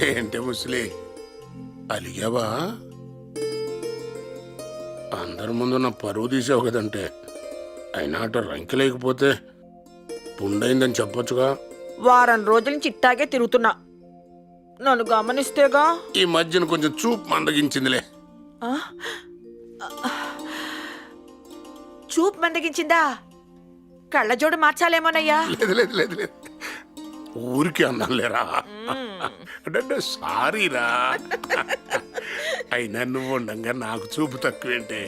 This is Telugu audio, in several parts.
ఏంటి ముసలి అలిగావా? అందరి ముందు నా పరువు తీసావు కదంటే. అయినా అట రంకి లేకపోతే పుండైందని చెప్పొచ్చుగా. వారం రోజుల నుంచి ఇట్టాగే తిరుగుతున్నా, నన్ను గమనిస్తేగా. ఈ మధ్యన కొంచెం చూపు మందగించిందిలే. ఆ? చూపు మందగించిందా? కళ్ళజోడు మార్చాలేమోనయ్యా. లేదు లేదు లేదు లేదు, ఊరికి అన్నాలేరా. అంటే సారీరా. అయినా నువ్వు ఉండంగా నాకు చూపు తక్కువేంటే.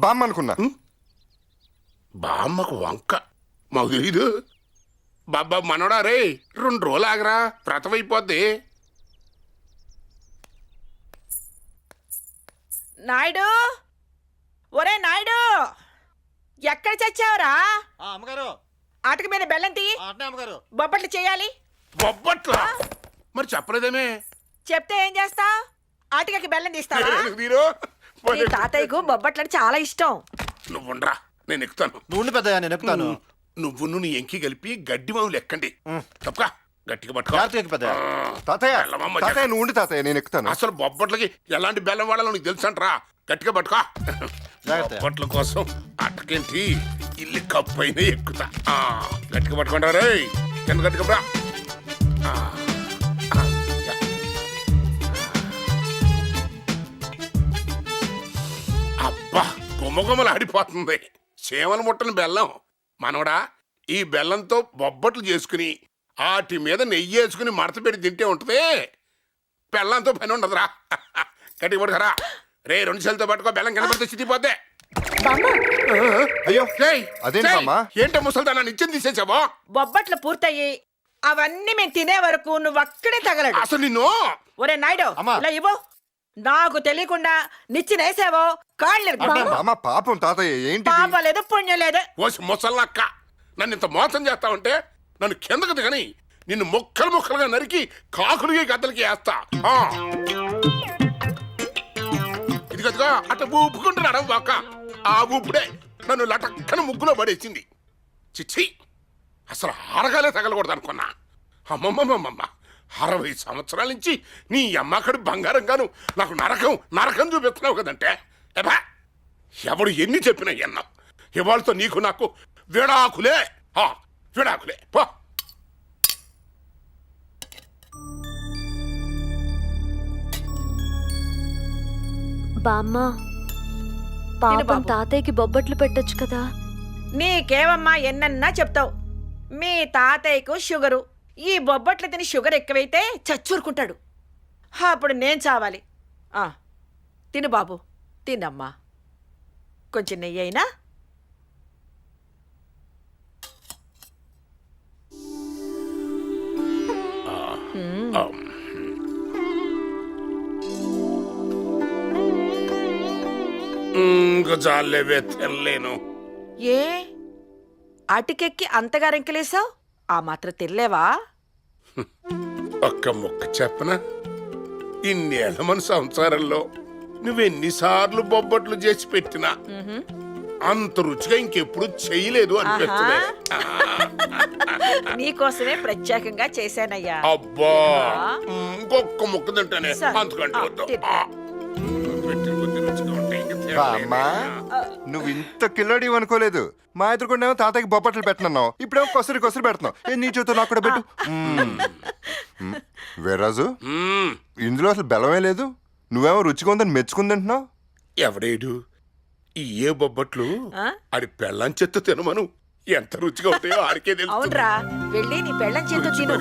బామ్మ అనుకున్నా. బామ్మకు వంక మాకు తెలీదు. బాబా మనోడా రే, 2 రోజులు ఆగరా, వ్రతమైపోద్ది. నాయుడు, ఒరే నాయుడు, ఎక్కడ చచ్చావురా? అమ్మగారు ఆటక మీద బెల్లం తీ. అమ్మగారు బొబ్బట్లు చేయాలి. బొబ్బట్లా? మరి చెప్పలేదేమే? చెప్తే ఏం చేస్తా? ఆటికకి బెల్లం తీస్తావా? మీరు నీ తాతయ్యకు బొబ్బట్లని చాలా ఇష్టం. నువ్వుండ్రా, నేను ఎక్కుతాను. నువ్వు పెద్దయ్యా, నేను ఎక్కుతాను. నువ్వు నీ ఎంకి కలిపి గడ్డి మావులు ఎక్కండి. తప్పక గట్టిగా పట్టుకో. జాగ్రత్తగా పెద్దయ్యా. తాతయ్య బెల్లమమ్మ తాతయ్య నువ్వు ఉండి తాతయ్య, నేను ఎక్కుతాను. అసలు బొబ్బట్లకి ఎలాంటి బెల్లం వాడాలో నీకు తెలుసంట్రా. గట్టిగా పట్టుకో. జాగ్రత్త. బొబ్బట్ల కోసం అట్టకేంటి ఇల్లు కప్పు అయినా ఎక్కుతా. గట్టిగా పట్టుకుంటా రే, కింద గట్టిగా రా. అబ్బా, గుమ్మగుమ్మలు ఆడిపోతుంది. చేమల ముట్టని బెల్లం మనవడా. ఈ బెల్లంతో బొబ్బట్లు చేసుకుని ఆటి మీద నెయ్యి వేసుకుని మడత పెట్టి తింటే ఉంటుంది. బెల్లంతో పని ఉండదురా. గట్టిగా పట్టుకరా రే. 2 చేతులతో పట్టుకో, బెల్లం కింద పడితే చితిపోతే. అయ్యో అదేంటి బామ్మ? ఏంటో ముసల్దానా నిత్యం తీసేసావో? బొబ్బట్లు పూర్తయి అవన్నీ మేము తినే వరకు నువ్వు అక్కడే తగలడు. అసలు నిన్ను. ఒరే నాయుడు, అమ్మా. ఇలా ఇవ్వు. నాకు తెలియకుండా నిచ్చినేసావో కాళ్ళు బామ్మ పాపం తాతయ్య ఏంటి? పాప లేదు, పుణ్యం లేదు. ఓసి ముసల్లక్క, నన్ను ఇంత మోసం చేస్తావంటే నన్ను కిందకు దిగని నిన్ను ముక్కలు ముక్కలుగా నరికి కాకులకి గద్దలకి వేస్తా. ఇదిగదిగా అట్ట ఊపుకుంటున్నాడు బాక. ఆ ఊపుడే నన్ను లటక్కన ముగ్గులో పడేసింది. చిచ్చి, అసలు ఆరగాలే తగలకూడదు అనుకున్నా. అమ్మమ్మమ్మమ్మ, 60 సంవత్సరాల నుంచి నీ అమ్మక్కడి బంగారంగాను నాకు నరకం నరకం చూపిస్తున్నావు కదంటే. ఏబా, ఎవడు ఎన్ని చెప్పినా ఎన్నావు. ఇవాళతో నీకు నాకు విడాకులే. విడాకులే పో. బామ్మ, పాపం తాతయ్యకి బొబ్బట్లు పెట్టొచ్చు కదా. నీకేవమ్మా ఎన్నన్నా చెప్తావు. మీ తాతయ్యకు షుగరు. ఈ బొబ్బట్లు తిని షుగర్ ఎక్కువైతే చచ్చూరుకుంటాడు. అప్పుడు నేను చావాలి. తిను బాబు, తినమ్మా. కొంచెం నెయ్యి అయినా. ఇంకా చాలేవే, తినలేను. ఏ అటుకెక్కి అంతగా రెంకలేసావు? ఆ మాత్రం తినలేవా? ఒక్క ముక్క చెప్పనా? ఇన్నేళ్ల మన సంసారంలో నువ్వెన్నిసార్లు బొబ్బట్లు చేసి పెట్టినా అంత రుచిగా ఇంకెప్పుడు చేయలేదు అనిపిస్తుంది. నీకోసమే ప్రత్యేకంగా చేశానయ్యా. అబ్బా, ఇంకొక్క ముక్క తింటానే, అంతకంటే వద్దు. పెట్టిన కొద్ది రుచిగా ఉంటాయి, ఇంకా బామ్మ తినలేను. నువ్వు ఇంత కిల్లడి అనుకోలేదు. మా ఎదురుకుండా తాతయ్యకి బొబ్బట్లు పెట్టినావు, ఇప్పుడేమో కొసరి కొసరి పెడుతున్నావు. నీ చేతితో నాకు కూడా పెట్టు. వీర్రాజు, ఇందులో అసలు బెల్లమే లేదు. నువ్వేమో రుచిగా ఉందని మెచ్చుకుందంటున్నావు. ఎవడేడు ఈ ఏ బొబ్బట్లు ఆడి పెళ్ళం చెత్త తినమను. ఎంత రుచిగా ఉంటాయో ఆడికే తెలుసు. అవునరా, వెళ్ళి నీ పెళ్ళం చేతో తిను.